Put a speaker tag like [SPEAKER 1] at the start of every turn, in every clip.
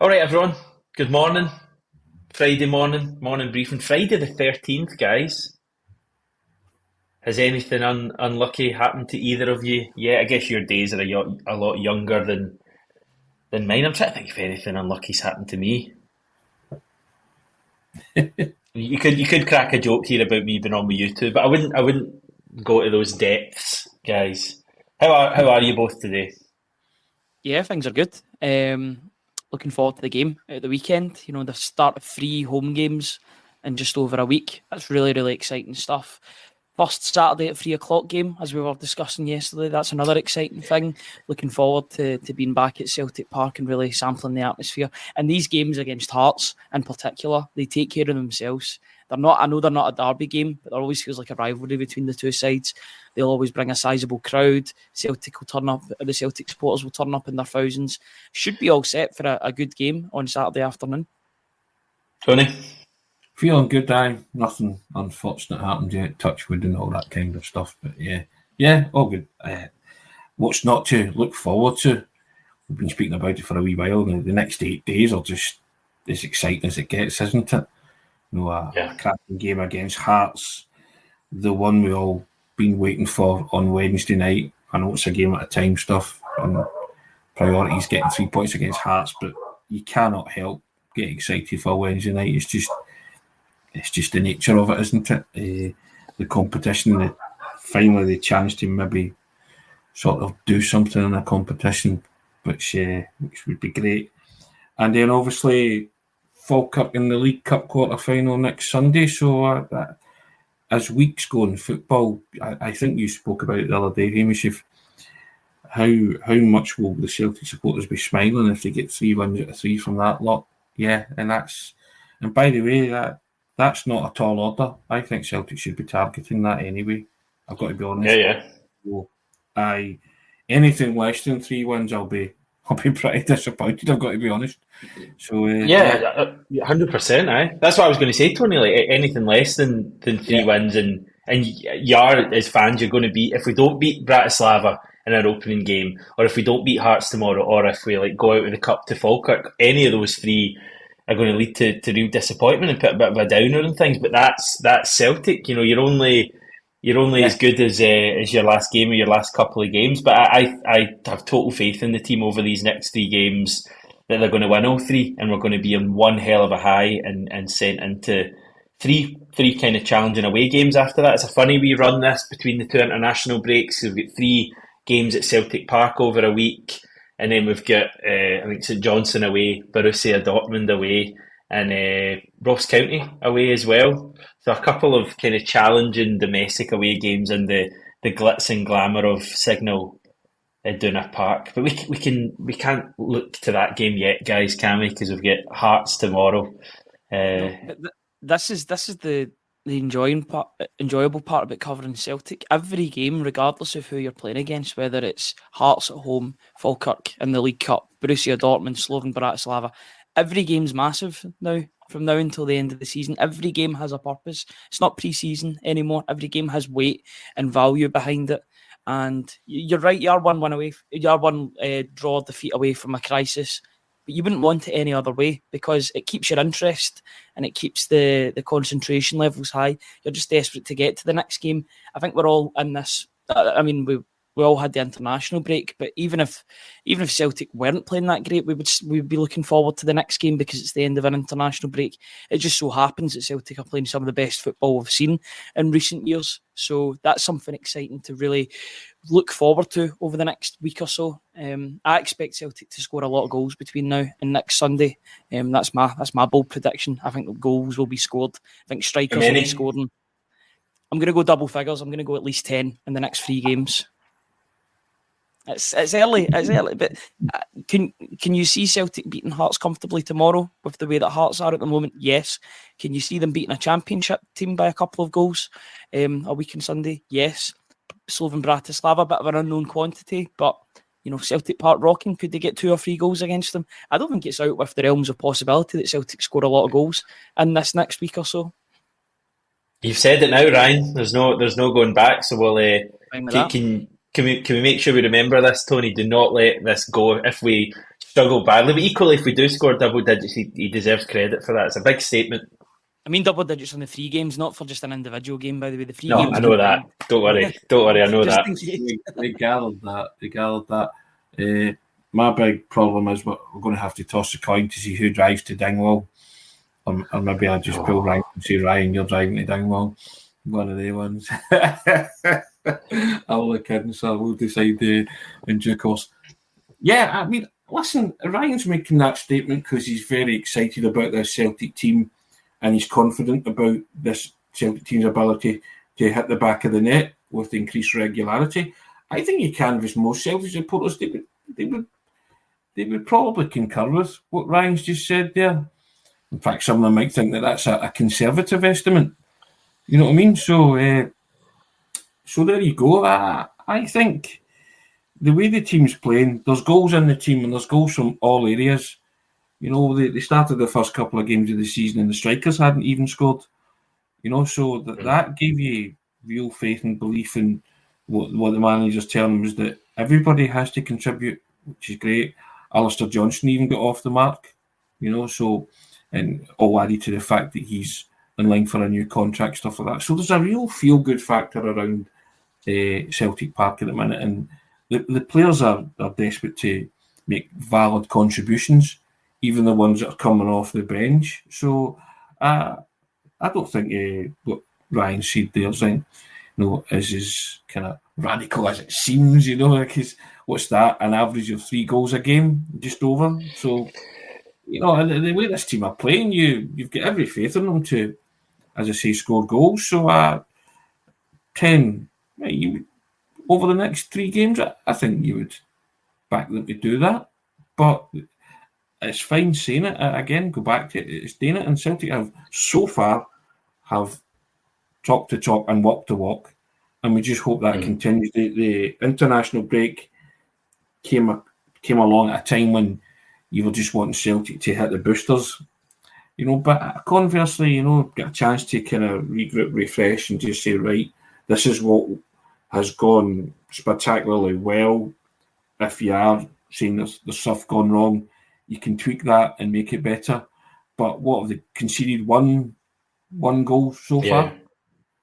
[SPEAKER 1] All right, everyone. Good morning. Friday morning briefing. Friday the 13th, guys. Has anything unlucky happened to either of you? Yeah, I guess your days are a lot younger than mine. I'm trying to think if anything unlucky's happened to me. You could crack a joke here about me being on with you two, but I wouldn't go to those depths, guys. How are you both today?
[SPEAKER 2] Yeah, things are good. Looking forward to the game at the weekend. You know, the start of three home games in just over a week. That's really, really exciting stuff. First Saturday at 3 o'clock game, as we were discussing yesterday. That's another exciting thing. Looking forward to being back at Celtic Park and really sampling the atmosphere. And these games against Hearts in particular, they take care of themselves. They're not. I know they're not a derby game, but there always feels like a rivalry between the two sides. They'll always bring a sizable crowd. Celtic will turn up. The Celtic supporters will turn up in their thousands. Should be all set for a good game on Saturday afternoon.
[SPEAKER 1] Tony?
[SPEAKER 3] Feeling good, nothing unfortunate happened yet, touch wood and all that kind of stuff. But yeah, all good. What's not to look forward to? We've been speaking about it for a wee while. The next 8 days are just as exciting as it gets, isn't it? A cracking game against Hearts, the one we all been waiting for on Wednesday night. I know it's a game at a time stuff, and priorities getting 3 points against Hearts, but you cannot help get excited for Wednesday night. It's just the nature of it, isn't it? The competition, finally the chance to maybe sort of do something in a competition, which would be great. And then obviously Falkirk in the League Cup quarter final next Sunday. So as weeks go in football, I think you spoke about it the other day, Hamish. How much will the Celtic supporters be smiling if they get 3 wins out of 3 from that lot? Yeah, and by the way, that's not a tall order. I think Celtic should be targeting that anyway. I've got to be honest.
[SPEAKER 1] Yeah.
[SPEAKER 3] So, anything less than 3 wins, I'll be pretty disappointed. I've got to be honest. So
[SPEAKER 1] 100%. That's what I was going to say, Tony. Like anything less than 3 wins, and you are, as fans, you're going to beat. If we don't beat Bratislava in our opening game, or if we don't beat Hearts tomorrow, or if we go out with the cup to Falkirk, any of those three are going to lead to real disappointment and put a bit of a downer and things. But that's Celtic. You know, you're only as good as your last game or your last couple of games. But I have total faith in the team over these next 3 games that they're going to win all three, and we're going to be on one hell of a high and sent into three kind of challenging away games after that. It's a funny wee run this between the two international breaks. We've got 3 games at Celtic Park over a week, and then we've got I think St Johnstone away, Borussia Dortmund away, and Ross County away as well. So a couple of kind of challenging domestic away games in the glitz and glamour of Signal Iduna Park. But we can't look to that game yet, guys, can we? Because we've got Hearts tomorrow.
[SPEAKER 2] This is the enjoyable part about covering Celtic. Every game, regardless of who you're playing against, whether it's Hearts at home, Falkirk in the League Cup, Borussia Dortmund, Slovan Bratislava, every game's massive now. From now until the end of the season, every game has a purpose. It's not pre-season anymore. Every game has weight and value behind it. And you're right. You are one win away. You are one draw defeat away from a crisis. But you wouldn't want it any other way, because it keeps your interest and it keeps the concentration levels high. You're just desperate to get to the next game. I think we're all in this. I mean, we all had the international break, but even if Celtic weren't playing that great, we'd be looking forward to the next game because it's the end of an international break. It just so happens that Celtic are playing some of the best football we've seen in recent years. So that's something exciting to really look forward to over the next week or so. I expect Celtic to score a lot of goals between now and next Sunday. That's my bold prediction. I think the goals will be scored. I think strikers will be scoring. I'm going to go double figures. I'm going to go at least 10 in the next 3 games. It's early, but can you see Celtic beating Hearts comfortably tomorrow with the way that Hearts are at the moment? Yes. Can you see them beating a championship team by a couple of goals a week on Sunday? Yes. Slovan Bratislava, a bit of an unknown quantity, but Celtic Park rocking. Could they get 2 or 3 goals against them? I don't think it's out with the realms of possibility that Celtic score a lot of goals in this next week or so.
[SPEAKER 1] You've said it now, Ryan. There's no going back. So we'll can we make sure we remember this, Tony? Do not let this go. If we struggled badly. But equally, if we do score double digits, he deserves credit for that. It's a big statement.
[SPEAKER 2] I mean, double digits on the 3 games, not for just an individual game, by the way. The 3
[SPEAKER 1] No,
[SPEAKER 2] games.
[SPEAKER 1] I know that. Don't worry. I know
[SPEAKER 2] just
[SPEAKER 1] that.
[SPEAKER 2] in case.
[SPEAKER 3] They gathered that. My big problem is we're going to have to toss a coin to see who drives to Dingwall. Or maybe I just pull Ryan and say, Ryan, you're driving to Dingwall. One of the ones. I'm only kidding, so we'll decide in due course. Yeah, I mean, listen, Ryan's making that statement because he's very excited about this Celtic team and he's confident about this Celtic team's ability to hit the back of the net with increased regularity. I think you canvass most Celtic supporters, they would probably concur with what Ryan's just said there. In fact, some of them might think that that's a conservative estimate. You know what I mean? So there you go. I think the way the team's playing, there's goals in the team and there's goals from all areas. You know, they started the first couple of games of the season and the strikers hadn't even scored. You know, so that gave you real faith and belief in what the manager's telling them is that everybody has to contribute, which is great. Alistair Johnston even got off the mark, you know, so, and all added to the fact that he's in line for a new contract, stuff like that. So there's a real feel-good factor around Celtic Park at the minute, and the players are desperate to make valid contributions, even the ones that are coming off the bench. So I don't think what Ryan said there is as kind of radical as it seems, you know, because what's that? An average of 3 goals a game, just over. So, you know, and the way this team are playing, you've got every faith in them to, as I say, score goals. So 10, over the next 3 games, I think you would back them to do that. But it's fine saying it. Again, go back to it. It's doing it. And Celtic have so far have talk to talk and walk to walk. And we just hope that continues. The international break came along at a time when you were just wanting Celtic to hit the boosters. You know, but conversely, you know, get a chance to kind of regroup, refresh, and just say, right, this is what has gone spectacularly well. If you are saying there's stuff gone wrong, you can tweak that and make it better. But what have they conceded? One goal so far?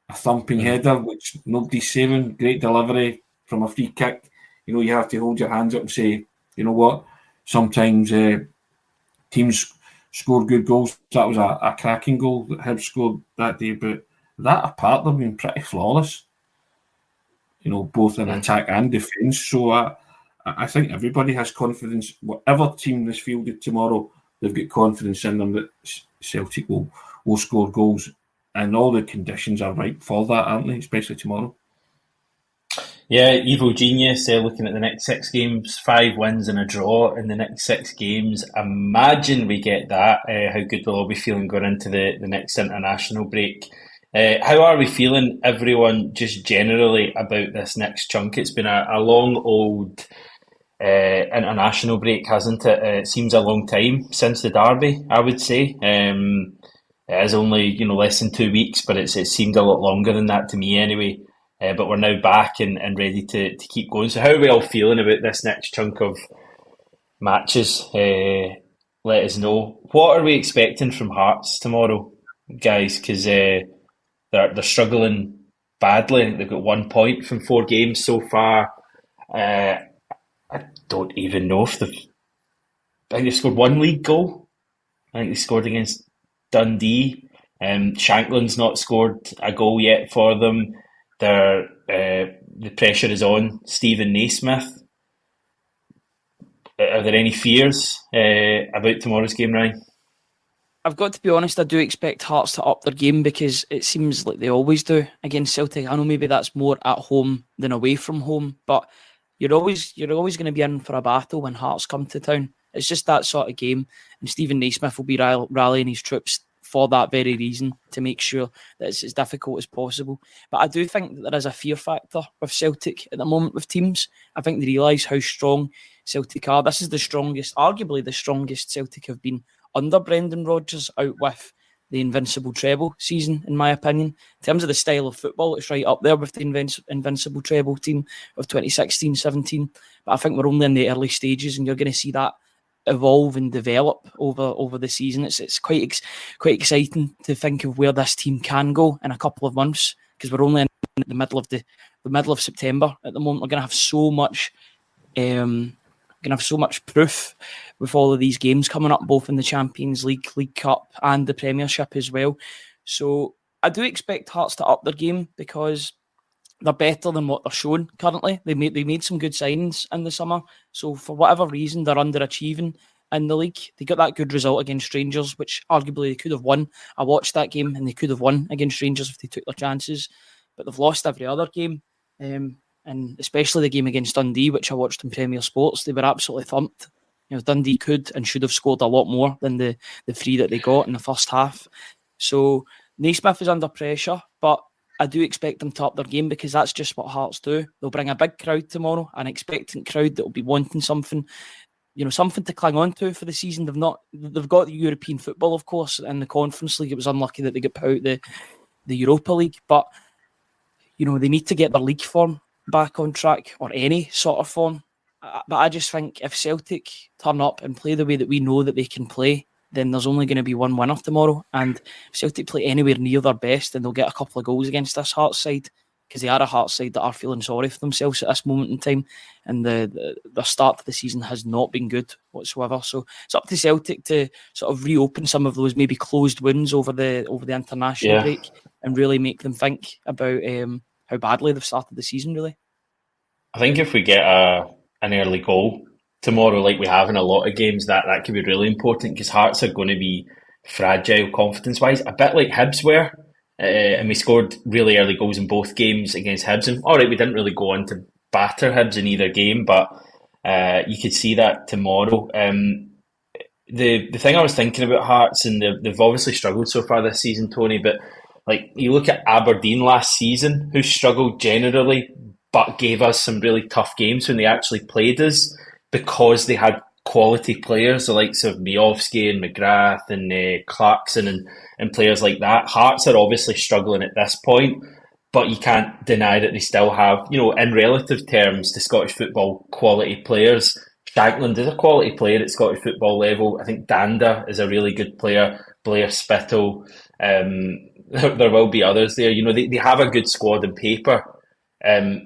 [SPEAKER 3] A thumping header, which nobody's saving. Great delivery from a free kick. You know, you have to hold your hands up and say, you know what? Sometimes teams score good goals. That was a cracking goal that Hibs scored that day. But that apart, they've been pretty flawless. You know, both in attack and defence. So I think everybody has confidence. Whatever team is fielded tomorrow, they've got confidence in them that Celtic will score goals. And all the conditions are right for that, aren't they? Especially tomorrow.
[SPEAKER 1] Yeah, evil genius. Looking at the next 6 games, 5 wins and a draw in the next 6 games. Imagine we get that. How good we'll all be feeling going into the next international break. How are we feeling, everyone, just generally about this next chunk? It's been a long old international break, hasn't it? It seems a long time since the derby, I would say. It is only, less than 2 weeks, but it seemed a lot longer than that to me anyway. But we're now back and ready to keep going. So how are we all feeling about this next chunk of matches? Let us know. What are we expecting from Hearts tomorrow, guys? Because they're struggling badly. They've got 1 point from 4 games so far. I don't even know if I think they've scored 1 league goal. I think they scored against Dundee. Shanklin's not scored a goal yet for them. The pressure is on Stephen Naismith. Are there any fears about tomorrow's game, Ryan?
[SPEAKER 2] I've got to be honest, I do expect Hearts to up their game because it seems like they always do against Celtic. I know maybe that's more at home than away from home, but you're always going to be in for a battle when Hearts come to town. It's just that sort of game, and Stephen Naismith will be rallying his troops for that very reason, to make sure that it's as difficult as possible. But I do think that there is a fear factor with Celtic at the moment with teams. I think they realise how strong Celtic are. This is arguably the strongest Celtic have been under Brendan Rodgers, out with the invincible treble season, in my opinion. In terms of the style of football, it's right up there with the invincible treble team of 2016-17. But I think we're only in the early stages, and you're going to see that evolve and develop over the season. It's quite exciting to think of where this team can go in a couple of months, because we're only in the middle of September at the moment. We're going to have so much. Going to have so much proof with all of these games coming up, both in the Champions League, League Cup, and the Premiership as well. So I do expect Hearts to up their game, because they're better than what they're showing currently. They made some good signings in the summer. So for whatever reason, they're underachieving in the league. They got that good result against Rangers, which arguably they could have won. I watched that game and they could have won against Rangers if they took their chances. But they've lost every other game. And especially the game against Dundee, which I watched on Premier Sports, they were absolutely thumped. Dundee could and should have scored a lot more than the 3 that they got in the first half. So Naismith is under pressure, but I do expect them to up their game, because that's just what Hearts do. They'll bring a big crowd tomorrow, an expectant crowd that will be wanting something, something to cling on to for the season. They've got the European football, of course, and the Conference League. It was unlucky that they got put out the Europa League, but they need to get their league form back on track, or any sort of form. But I just think if Celtic turn up and play the way that we know that they can play, then there's only going to be one winner tomorrow. And if Celtic play anywhere near their best, then they'll get a couple of goals against this Hearts side, because they are a Hearts side that are feeling sorry for themselves at this moment in time. And the start of the season has not been good whatsoever. So it's up to Celtic to sort of reopen some of those maybe closed wounds over the international break, and really make them think about how badly they've started the season, really.
[SPEAKER 1] I think if we get an early goal tomorrow, like we have in a lot of games, that could be really important, because Hearts are going to be fragile confidence-wise, a bit like Hibs were. And we scored really early goals in both games against Hibs. And all right, we didn't really go on to batter Hibs in either game, but you could see that tomorrow. The thing I was thinking about Hearts, and they've obviously struggled so far this season, Tony, but like you look at Aberdeen last season, who struggled generally, but gave us some really tough games when they actually played us, because they had quality players, the likes of Miovski and McGrath and Clarkson and players like that. Hearts are obviously struggling at this point, but you can't deny that they still have, in relative terms to Scottish football, quality players. Shankland is a quality player at Scottish football level. I think Danda is a really good player. Blair Spittle. There will be others there. They have a good squad on paper.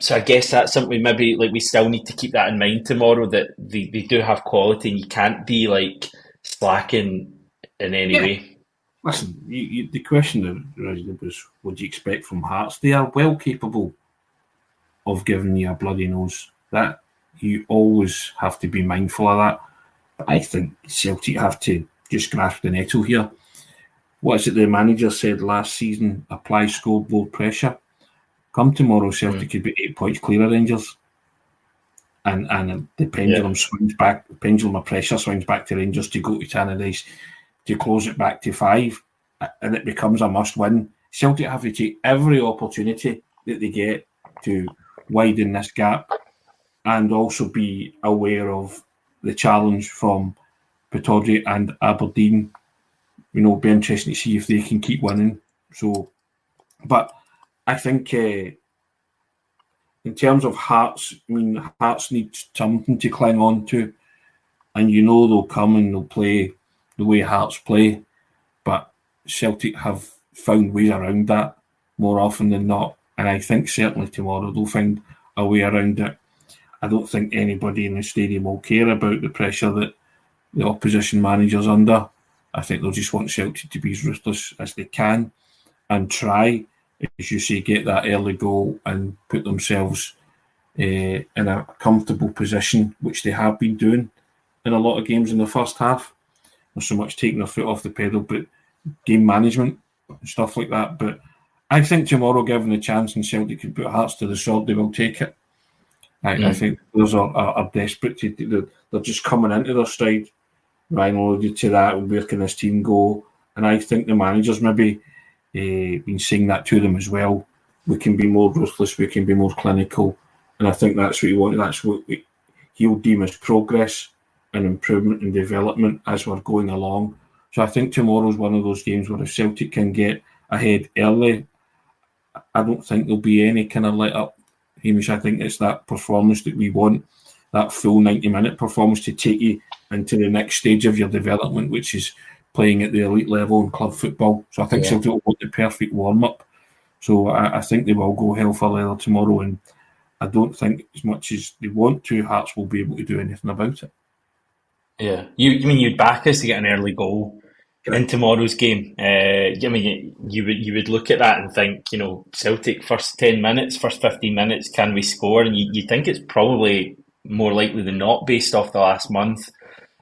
[SPEAKER 1] So I guess that's something maybe we still need to keep that in mind tomorrow, that they do have quality, and you can't be slacking in any way.
[SPEAKER 3] Listen, the question originally was, what do you expect from Hearts? They are well capable of giving you a bloody nose. That you always have to be mindful of that. But I think Celtic have to just grasp the nettle here. What is it the manager said last season? Apply scoreboard pressure. Come tomorrow, Celtic could be 8 points clear of Rangers. And the pendulum swings back, the pendulum of pressure swings back to Rangers to go to Tannadice to close it back to 5, and it becomes a must-win. Celtic have to take every opportunity that they get to widen this gap, and also be aware of the challenge from Pittodrie and Aberdeen. It'll be interesting to see if they can keep winning. So, but I think in terms of Hearts, Hearts need something to cling on to, and they'll come and they'll play the way Hearts play, but Celtic have found ways around that more often than not, and I think certainly tomorrow they'll find a way around it. I don't think anybody in the stadium will care about the pressure that the opposition manager's under. I think they'll just want Celtic to be as ruthless as they can and try, as you say, get that early goal and put themselves in a comfortable position, which they have been doing in a lot of games in the first half. Not so much taking their foot off the pedal, but game management and stuff like that. But I think tomorrow, given the chance and Celtic can put Hearts to the sword, they will take it. I think those are desperate. They're just coming into their stride. Ryan alluded to that. Where can this team go? And I think the manager's maybe been saying that to them as well. We can be more ruthless. We can be more clinical. And I think that's what you want. That's what he'll deem as progress and improvement and development as we're going along. So I think tomorrow's one of those games where if Celtic can get ahead early, I don't think there'll be any kind of let up, Hamish. I think it's that performance that we want. that full 90-minute performance to take you into the next stage of your development, which is playing at the elite level in club football. So I think Celtic will want the perfect warm-up. So I think they will go hell for leather tomorrow, and I don't think as much as they want to, Hearts will be able to do anything about it.
[SPEAKER 1] Yeah, you mean you'd back us to get an early goal in tomorrow's game? I mean, you would look at that and think, Celtic first 10 minutes, first 15 minutes, can we score? And you think it's probably more likely than not based off the last month.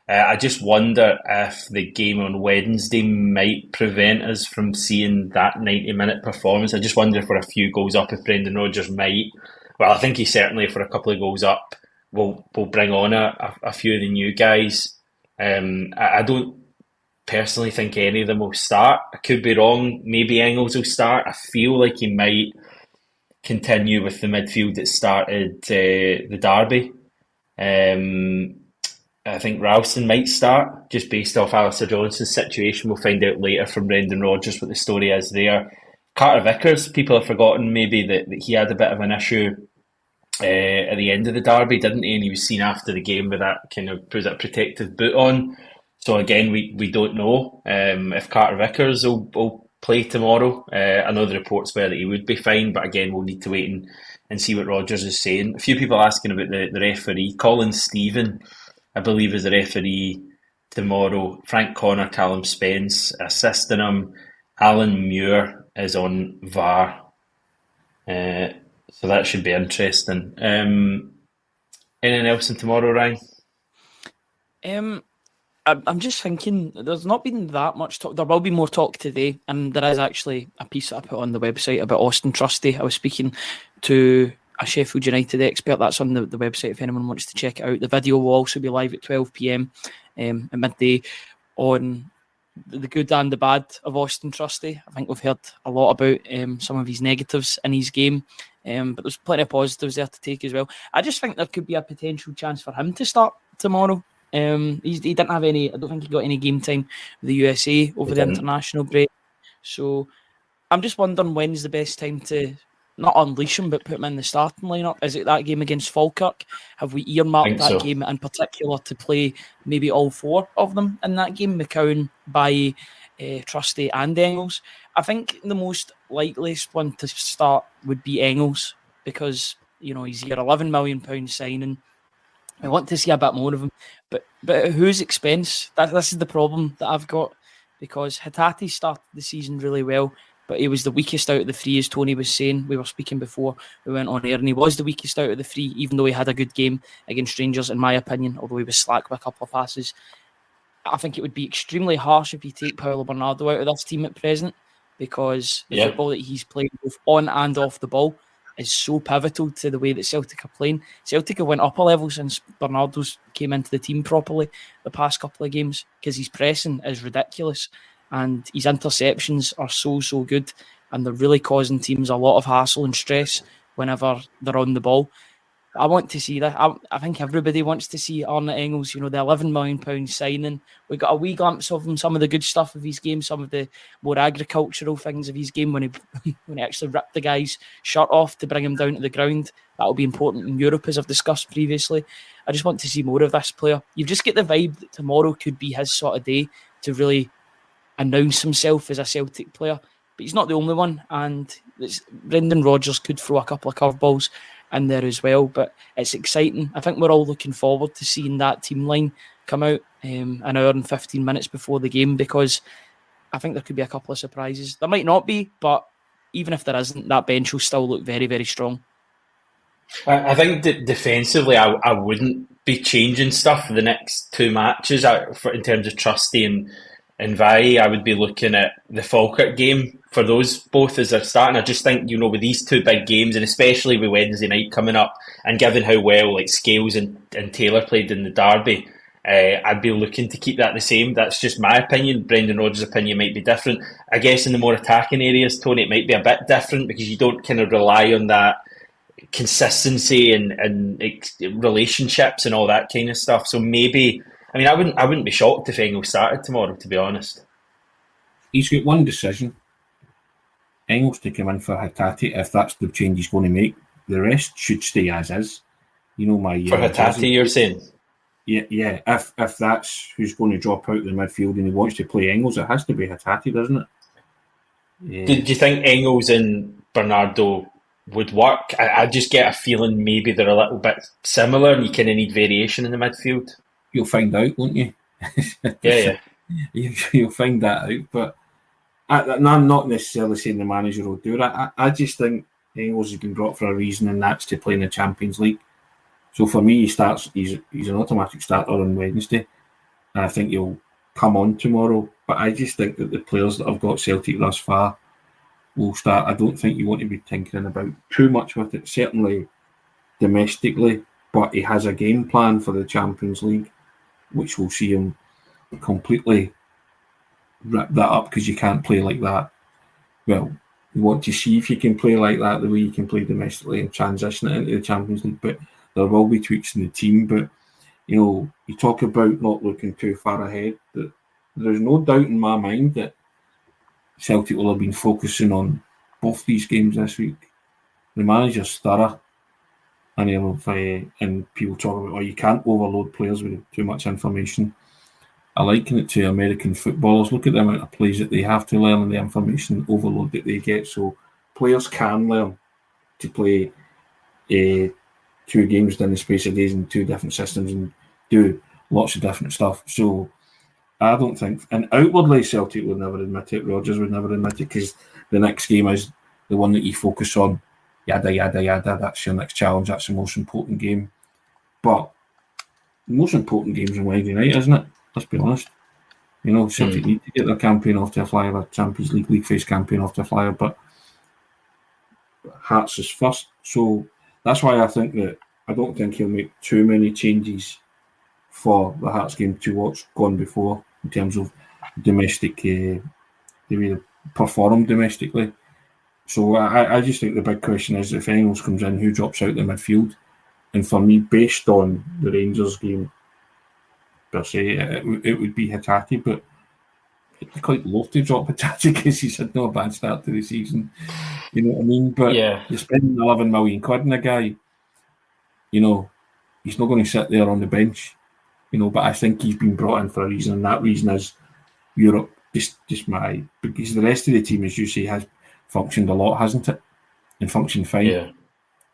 [SPEAKER 1] I just wonder if the game on Wednesday might prevent us from seeing that 90-minute performance. I just wonder if we're a few goals up, if Brendan Rodgers might. Well, I think he certainly, if we're a couple of goals up, will bring on a few of the new guys. I don't personally think any of them will start. I could be wrong. Maybe Engels will start. I feel like he might continue with the midfield that started the derby. I think Ralston might start, just based off Alistair Johnson's situation. We'll find out later from Brendan Rodgers what the story is there. Carter Vickers, people have forgotten maybe that he had a bit of an issue at the end of the derby, didn't he? And he was seen after the game with that kind of protective boot on. So again, we don't know if Carter Vickers will play tomorrow. I know the reports were that he would be fine, but again, we'll need to wait and see what Rodgers is saying. A few people asking about the referee. Colin Stephen, I believe, is the referee tomorrow. Frank Connor, Callum Spence assisting him. Alan Muir is on VAR. So that should be interesting. Anything else in tomorrow, Ryan?
[SPEAKER 2] I'm just thinking, there's not been that much talk. There will be more talk today, and there is actually a piece that I put on the website about Austin Trusty. I was speaking to a Sheffield United expert. That's on the website if anyone wants to check it out. The video will also be live at 12 p.m. At midday on the good and the bad of Austin Trusty. I think we've heard a lot about some of his negatives in his game, but there's plenty of positives there to take as well. I just think there could be a potential chance for him to start tomorrow. He didn't have any. I don't think he got any game time with the USA over the international break. So I'm just wondering when's the best time to not unleash him, but put him in the starting lineup. Is it that game against Falkirk? Have we earmarked that game in particular to play maybe all four of them in that game? McCowan, Bailly, Trusty and Engels. I think the most likeliest one to start would be Engels, because he's your £11 million signing. I want to see a bit more of him, but at whose expense? This is the problem that I've got, because Hatate started the season really well, but he was the weakest out of the three, as Tony was saying. We were speaking before we went on air, and he was the weakest out of the three, even though he had a good game against Rangers, in my opinion, although he was slack with a couple of passes. I think it would be extremely harsh if you take Paulo Bernardo out of this team at present, because the football that he's playing both on and off the ball is so pivotal to the way that Celtic are playing. Celtic have went up a level since Bernardo's came into the team properly the past couple of games, because his pressing is ridiculous and his interceptions are so good, and they're really causing teams a lot of hassle and stress whenever they're on the ball. I want to see that. I think everybody wants to see Arne Engels, the £11 million signing. We got a wee glimpse of him, some of the good stuff of his game, some of the more agricultural things of his game when he actually ripped the guy's shirt off to bring him down to the ground. That'll be important in Europe, as I've discussed previously. I just want to see more of this player. You just get the vibe that tomorrow could be his sort of day to really announce himself as a Celtic player. But he's not the only one, and Brendan Rodgers could throw a couple of curveballs in there as well, but it's exciting. I think we're all looking forward to seeing that team line come out an hour and 15 minutes before the game, because I think there could be a couple of surprises. There might not be, but even if there isn't, that bench will still look very, very strong.
[SPEAKER 1] I think that defensively, I wouldn't be changing stuff for the next two matches in terms of Trusty and Vai. I would be looking at the Falkirk game for those both as they're starting. I just think, with these two big games, and especially with Wednesday night coming up, and given how well like Scales and Taylor played in the derby, I'd be looking to keep that the same. That's just my opinion. Brendan Rodgers' opinion might be different. I guess in the more attacking areas, Tony, it might be a bit different, because you don't kind of rely on that consistency and relationships and all that kind of stuff. So maybe, I wouldn't be shocked if Engels started tomorrow, to be honest.
[SPEAKER 3] He's got one decision. Engels to come in for Hatate, if that's the change he's going to make. The rest should stay as is. You know my
[SPEAKER 1] For Hatate, you're saying?
[SPEAKER 3] Yeah. If that's who's going to drop out of the midfield and he wants to play Engels, it has to be Hatate, doesn't it?
[SPEAKER 1] Do you think Engels and Bernardo would work? I just get a feeling maybe they're a little bit similar and you kind of need variation in the midfield.
[SPEAKER 3] You'll find out, won't you?
[SPEAKER 1] Yeah.
[SPEAKER 3] You'll find that out. But I'm not necessarily saying the manager will do that. I just think Engels has been brought for a reason, and that's to play in the Champions League. So for me, he's an automatic starter on Wednesday. And I think he'll come on tomorrow. But I just think that the players that have got Celtic thus far will start. I don't think you want to be tinkering about too much with it, certainly domestically. But he has a game plan for the Champions League, which will see him completely rip that up because you can't play like that. Well, you want to see if you can play like that the way you can play domestically and transition it into the Champions League. But there will be tweaks in the team. But, you talk about not looking too far ahead. There's no doubt in my mind that Celtic will have been focusing on both these games this week. The manager's thorough. And and people talk about, you can't overload players with too much information. I liken it to American footballers. Look at the amount of plays that they have to learn and the information overload that they get. So players can learn to play 2 games in the space of days in 2 different systems and do lots of different stuff. So I don't think, and outwardly Celtic would never admit it, Rodgers would never admit it, because the next game is the one that you focus on. Yada, yada, yada. That's your next challenge. That's the most important game. But the most important game's on Wednesday night, isn't it? Let's be honest. Celtic need to get their campaign off to a flyer, their Champions League phase campaign off to a flyer, but Hearts is first. So that's why I don't think he'll make too many changes for the Hearts game to what's gone before in terms of domestic, the way they perform domestically. So I just think the big question is, if Engels comes in, who drops out the midfield? And for me, based on the Rangers game per se, it would be Hatate, but I'd be quite loath to drop Hatate because he's had no bad start to the season. You know what I mean? But you're spending 11 million quid on a guy, he's not going to sit there on the bench, but I think he's been brought in for a reason, and that reason is Europe. Because the rest of the team, as you say, has functioned a lot, hasn't it? And functioned fine.
[SPEAKER 1] Yeah.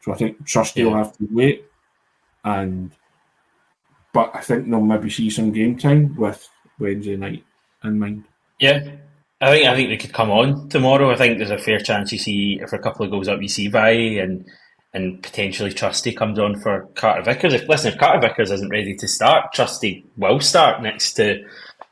[SPEAKER 3] So I think Trusty will have to wait, but I think they'll maybe see some game time with Wednesday night in mind.
[SPEAKER 1] Yeah, I think they could come on tomorrow. I think there's a fair chance you see, if a couple of goals up, you see Vi and potentially Trusty comes on for Carter Vickers. If Carter Vickers isn't ready to start, Trusty will start next to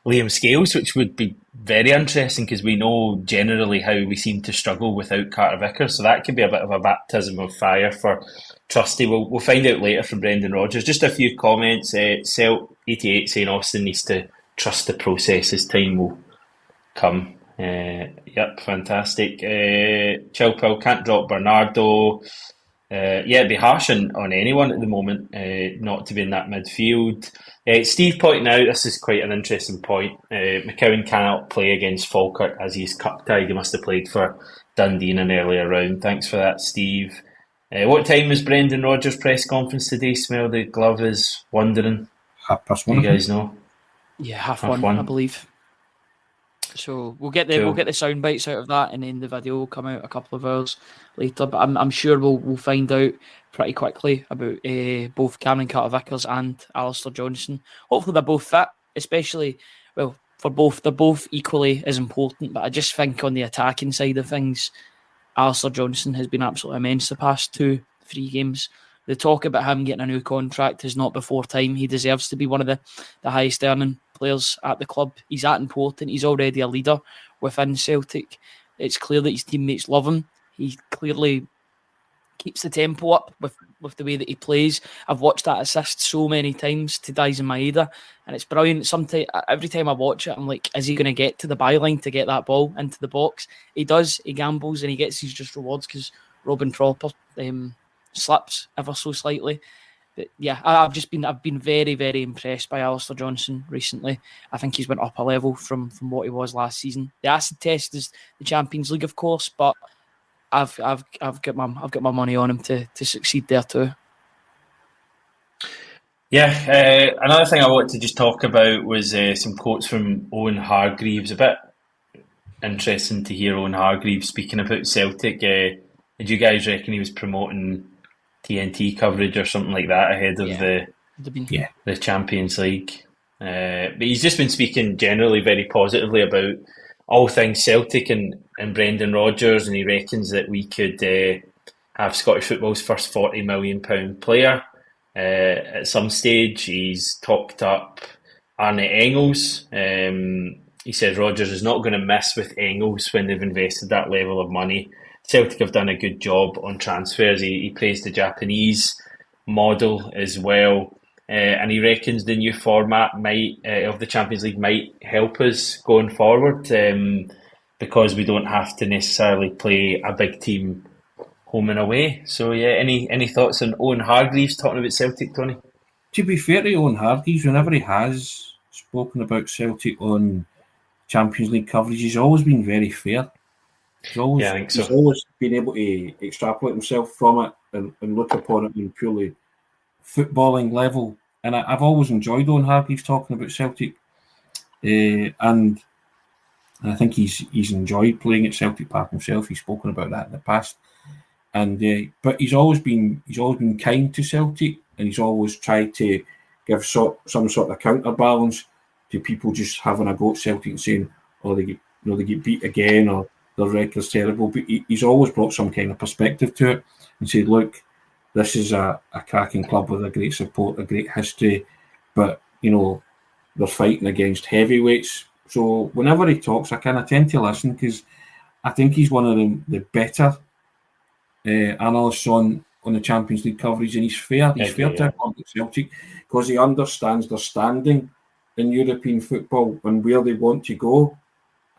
[SPEAKER 1] Liam Scales, which would be very interesting because we know generally how we seem to struggle without Carter Vickers. So that could be a bit of a baptism of fire for Trusty. We'll find out later from Brendan Rodgers. Just a few comments. Celt88 saying Austin needs to trust the process. His time will come. Yep, fantastic. Chilpil can't drop Bernardo. It'd be harsh on anyone at the moment not to be in that midfield. Steve pointing out, this is quite an interesting point. McCowan cannot play against Falkirk as he's cup-tied. He must have played for Dundee in an earlier round. Thanks for that, Steve. What time was Brendan Rodgers' press conference today? Smell the glove is wondering.
[SPEAKER 3] 1:30.
[SPEAKER 1] Do you guys know?
[SPEAKER 2] Yeah, half one, I believe. So we'll get the sound bites out of that, and then the video will come out a couple of hours later. But I'm sure we'll find out pretty quickly about both Cameron Carter-Vickers and Alistair Johnston. Hopefully they're both fit, especially for both. They're both equally as important. But I just think on the attacking side of things, Alistair Johnston has been absolutely immense the past 2-3 games. The talk about him getting a new contract is not before time. He deserves to be one of the highest earning players at the club. He's that important. He's already a leader within Celtic. It's clear that his teammates love him. He clearly keeps the tempo up with the way that he plays. I've watched that assist so many times to Daisen Maeda, and it's brilliant. Every time I watch it, I'm like, is he going to get to the byline to get that ball into the box? He does. He gambles and he gets his just rewards because Robin Tropper slips ever so slightly. But yeah, I've been very, very impressed by Alistair Johnston recently. I think he's went up a level from what he was last season. The acid test is the Champions League, of course, but I've got my money on him to succeed there too.
[SPEAKER 1] Yeah, another thing I wanted to just talk about was some quotes from Owen Hargreaves. A bit interesting to hear Owen Hargreaves speaking about Celtic. Did you guys reckon he was promoting TNT coverage or something like that ahead of
[SPEAKER 2] Yeah, would have been.
[SPEAKER 3] Yeah.
[SPEAKER 1] the Champions League? But he's just been speaking generally very positively about all things Celtic and Brendan Rodgers, and he reckons that we could have Scottish football's first £40 million player at some stage. He's talked up Arne Engels. He says Rodgers is not going to mess with Engels when they've invested that level of money. Celtic have done a good job on transfers. He praised the Japanese model as well. And he reckons the new format might of the Champions League might help us going forward because we don't have to necessarily play a big team home and away. So yeah, any thoughts on Owen Hargreaves talking about Celtic, Tony?
[SPEAKER 3] To be fair to Owen Hargreaves, whenever he has spoken about Celtic on Champions League coverage, he's always been very fair.
[SPEAKER 1] Yeah, I think
[SPEAKER 3] He's
[SPEAKER 1] so.
[SPEAKER 3] always been able to extrapolate himself from it and look upon it in purely footballing level. And I've always enjoyed Owen Hargreaves talking about Celtic, and I think he's enjoyed playing at Celtic Park himself. He's spoken about that in the past, and but he's always been kind to Celtic, and he's always tried to give some sort of counterbalance to people just having a go at Celtic and saying, "Oh, they get beat again," or their record's terrible. But he's always brought some kind of perspective to it and said, "Look, this is a cracking club with a great support, a great history, but they're fighting against heavyweights." So whenever he talks, I kind of tend to listen because I think he's one of the better analysts on the Champions League coverage, and he's fair.
[SPEAKER 1] I
[SPEAKER 3] He's fair
[SPEAKER 1] agree.
[SPEAKER 3] to
[SPEAKER 1] Yeah.
[SPEAKER 3] Celtic because he understands their standing in European football and where they want to go,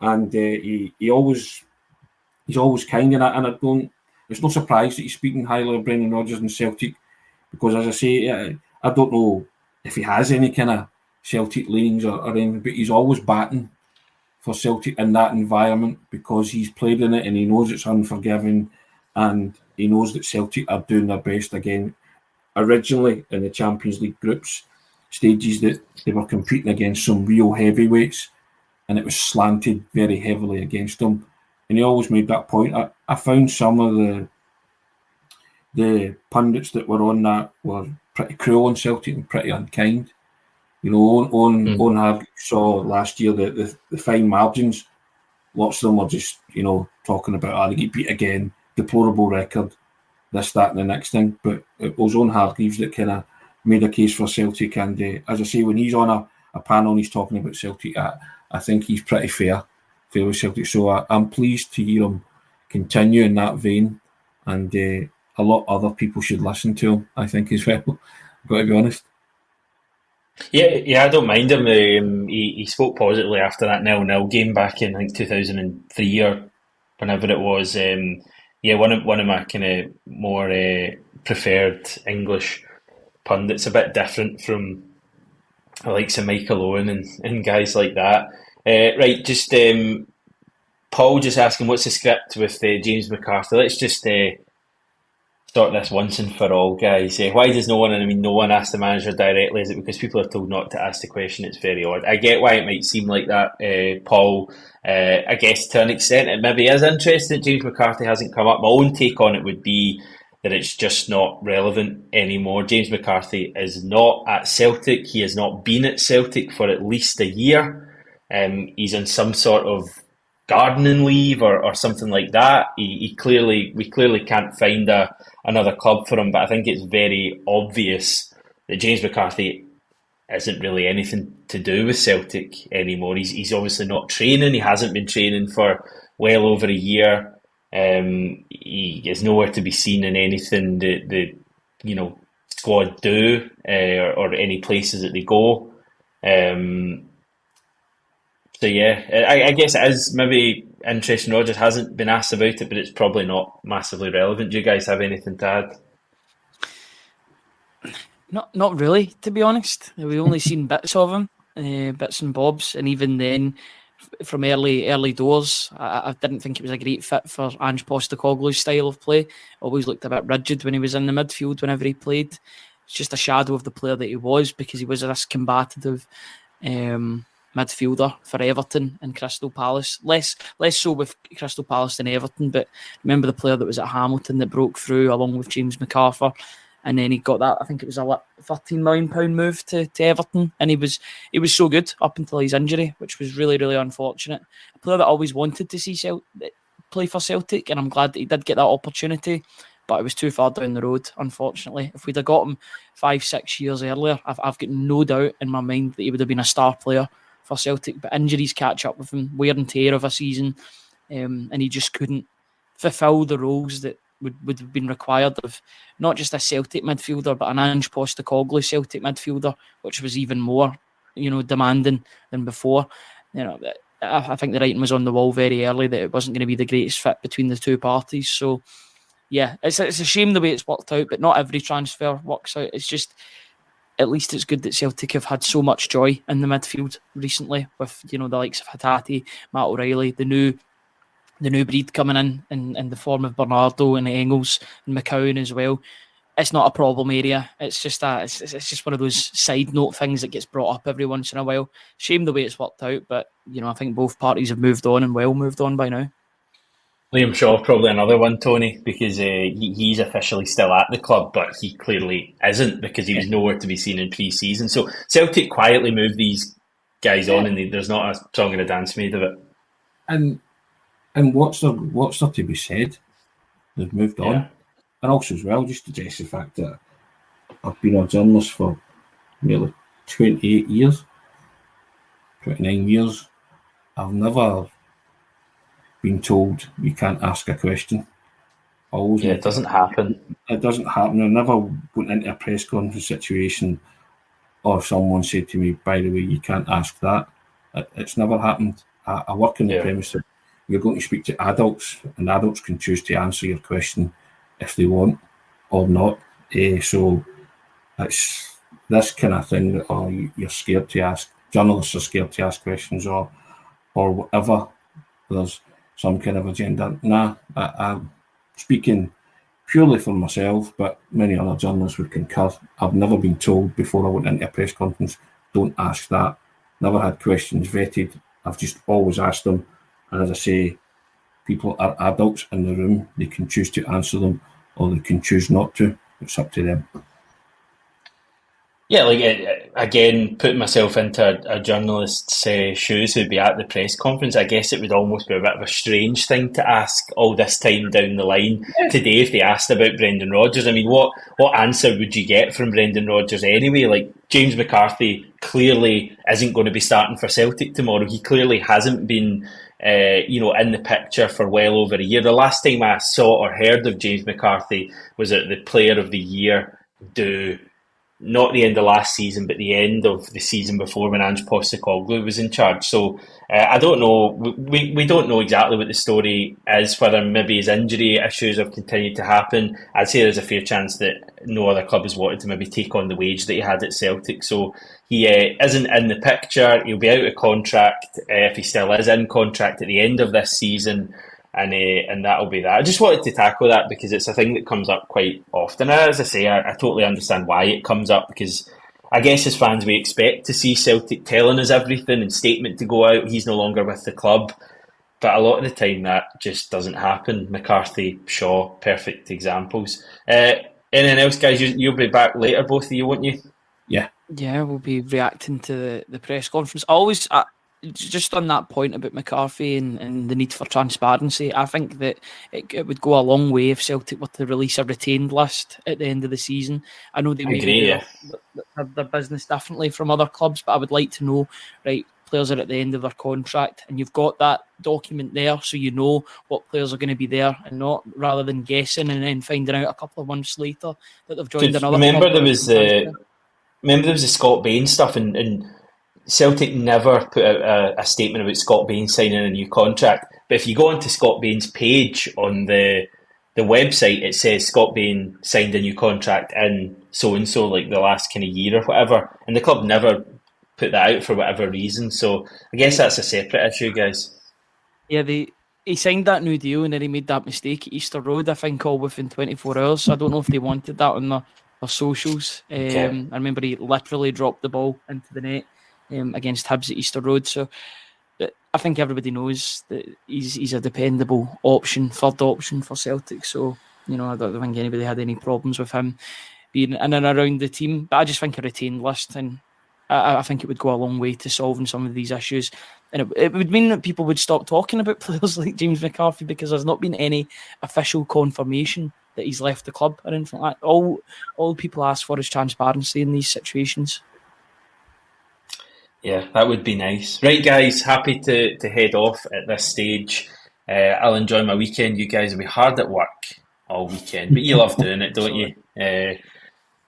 [SPEAKER 3] and he's always kind, and I don't. It's no surprise that he's speaking highly of Brendan Rodgers and Celtic because, as I say, I don't know if he has any kind of Celtic leanings or anything, but he's always batting for Celtic in that environment because he's played in it and he knows it's unforgiving, and he knows that Celtic are doing their best again. Originally in the Champions League groups stages, that they were competing against some real heavyweights, and it was slanted very heavily against them. And he always made that point. I found some of the pundits that were on that were pretty cruel on Celtic and pretty unkind. On Hargreaves saw last year the fine margins. Lots of them were just, talking about, they get beat again, deplorable record, this, that, and the next thing. But it was on Hargreaves that kind of made a case for Celtic. And as I say, when he's on a panel and he's talking about Celtic, I think he's pretty fair with Celtic. So I'm pleased to hear him continue in that vein. And a lot of other people should listen to him, I think, as well. I've got to be honest.
[SPEAKER 1] Yeah, I don't mind him. He spoke positively after that 0-0 game back in, I think, 2003 or whenever it was. Yeah, one of my kind of more preferred English pundits, a bit different from the likes of Michael Owen and guys like that. Right, just Paul just asking what's the script with James McCarthy. Let's just sort this once and for all, guys. Why does no one, and I mean no one, ask the manager directly? Is it because people are told not to ask the question? It's very odd. I get why it might seem like that, Paul. I guess to an extent it maybe is interesting that James McCarthy hasn't come up. My own take on it would be that it's just not relevant anymore. James McCarthy is not at Celtic. He has not been at Celtic for at least a year. He's on some sort of gardening leave or something like that. We clearly can't find another club for him, but I think it's very obvious that James McCarthy isn't really anything to do with Celtic anymore. He's obviously not training. He hasn't been training for well over a year. He is nowhere to be seen in anything the squad do or any places that they go. So yeah, I guess it is maybe interesting. Rodgers hasn't been asked about it, but it's probably not massively relevant. Do you guys have anything to add?
[SPEAKER 2] Not really, to be honest. We've only seen bits of him, bits and bobs, and even then, from early doors, I didn't think it was a great fit for Ange Postecoglou's style of play. Always looked a bit rigid when he was in the midfield whenever he played. it's just a shadow of the player that he was, because he was this combative midfielder for Everton and Crystal Palace. Less so with Crystal Palace than Everton, but remember the player that was at Hamilton that broke through along with James McArthur, and then he got that, I think it was a £13 million move to Everton, and he was so good up until his injury, which was really, really unfortunate. A player that I always wanted to see play for Celtic, and I'm glad that he did get that opportunity, but it was too far down the road, unfortunately. If we'd have got him 5-6 years earlier, I've got no doubt in my mind that he would have been a star player for Celtic, but injuries catch up with him, wear and tear of a season, and he just couldn't fulfil the roles that would have been required of not just a Celtic midfielder, but an Ange Postecoglou Celtic midfielder, which was even more, demanding than before. I think the writing was on the wall very early that it wasn't going to be the greatest fit between the two parties. So, yeah, it's a shame the way it's worked out, but not every transfer works out. It's just, at least it's good that Celtic have had so much joy in the midfield recently with, the likes of Hatate, Matt O'Reilly, the new breed coming in the form of Bernardo and Engels and McCowan as well. It's not a problem area. It's just it's just one of those side note things that gets brought up every once in a while. Shame the way it's worked out, but I think both parties have moved on and well moved on by now.
[SPEAKER 1] Liam Shaw, probably another one, Tony, because he's officially still at the club, but he clearly isn't because he was nowhere to be seen in pre-season. So Celtic quietly moved these guys on, and there's not a song and a dance made of it.
[SPEAKER 3] And what's there to be said? They've moved on. And also as well, just to address the fact that I've been a journalist for nearly 28 years, 29 years. I've never been told you can't ask a question.
[SPEAKER 1] It doesn't happen.
[SPEAKER 3] It doesn't happen. I never went into a press conference situation or someone said to me, by the way, you can't ask that. It's never happened. I work in the premise that you're going to speak to adults, and adults can choose to answer your question if they want or not. So it's this kind of thing that you're scared to ask. Journalists are scared to ask questions or whatever. There's some kind of agenda. Nah, I'm speaking purely for myself, but many other journalists would concur. I've never been told before I went into a press conference, don't ask that. Never had questions vetted. I've just always asked them. And as I say, people are adults in the room. They can choose to answer them or they can choose not to. It's up to them.
[SPEAKER 1] Yeah, again, putting myself into a journalist's shoes who'd be at the press conference, I guess it would almost be a bit of a strange thing to ask all this time down the line today if they asked about Brendan Rodgers. I mean, what answer would you get from Brendan Rodgers anyway? Like, James McCarthy clearly isn't going to be starting for Celtic tomorrow. He clearly hasn't been in the picture for well over a year. The last time I saw or heard of James McCarthy was at the Player of the Year not the end of last season, but the end of the season before when Ange Postecoglou was in charge. So I don't know. We don't know exactly what the story is, whether maybe his injury issues have continued to happen. I'd say there's a fair chance that no other club has wanted to maybe take on the wage that he had at Celtic. So he isn't in the picture. He'll be out of contract if he still is in contract at the end of this season. And that'll be that. I just wanted to tackle that because it's a thing that comes up quite often. As I say, I totally understand why it comes up, because I guess as fans we expect to see Celtic telling us everything and statement to go out, he's no longer with the club. But a lot of the time that just doesn't happen. McCarthy, Shaw, perfect examples. Anything else, guys? You'll be back later, both of you, won't you?
[SPEAKER 2] Yeah, we'll be reacting to the press conference. Just on that point about McCarthy and the need for transparency, I think that it would go a long way if Celtic were to release a retained list at the end of the season. I know they have their business differently from other clubs, but I would like to know, right, players are at the end of their contract and you've got that document there so you know what players are going to be there and not, rather than guessing and then finding out a couple of months later that they've joined another club.
[SPEAKER 1] Remember there was the Scott Bain stuff and Celtic never put out a statement about Scott Bain signing a new contract. But if you go onto Scott Bain's page on the website, it says Scott Bain signed a new contract in so-and-so, like the last kind of year or whatever. And the club never put that out for whatever reason. So I guess that's a separate issue, guys.
[SPEAKER 2] Yeah, he signed that new deal and then he made that mistake at Easter Road, I think, all within 24 hours. So I don't know if they wanted that on socials.
[SPEAKER 1] Okay.
[SPEAKER 2] I remember he literally dropped the ball into the net against Hibs at Easter Road. So I think everybody knows that he's a dependable option, third option for Celtic. So, you know, I don't think anybody had any problems with him being in and around the team. But I just think a retained list, and I think it would go a long way to solving some of these issues. And it would mean that people would stop talking about players like James McCarthy, because there's not been any official confirmation that he's left the club or anything like that. All people ask for is transparency in these situations.
[SPEAKER 1] Yeah, that would be nice. Right, guys, happy to head off at this stage. I'll enjoy my weekend. You guys will be hard at work all weekend, but you love doing it, don't you?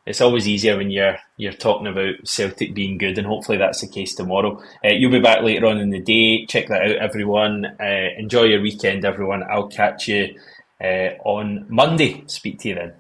[SPEAKER 1] It's always easier when you're talking about Celtic being good, and hopefully that's the case tomorrow. You'll be back later on in the day. Check that out, everyone. Enjoy your weekend, everyone. I'll catch you on Monday. Speak to you then.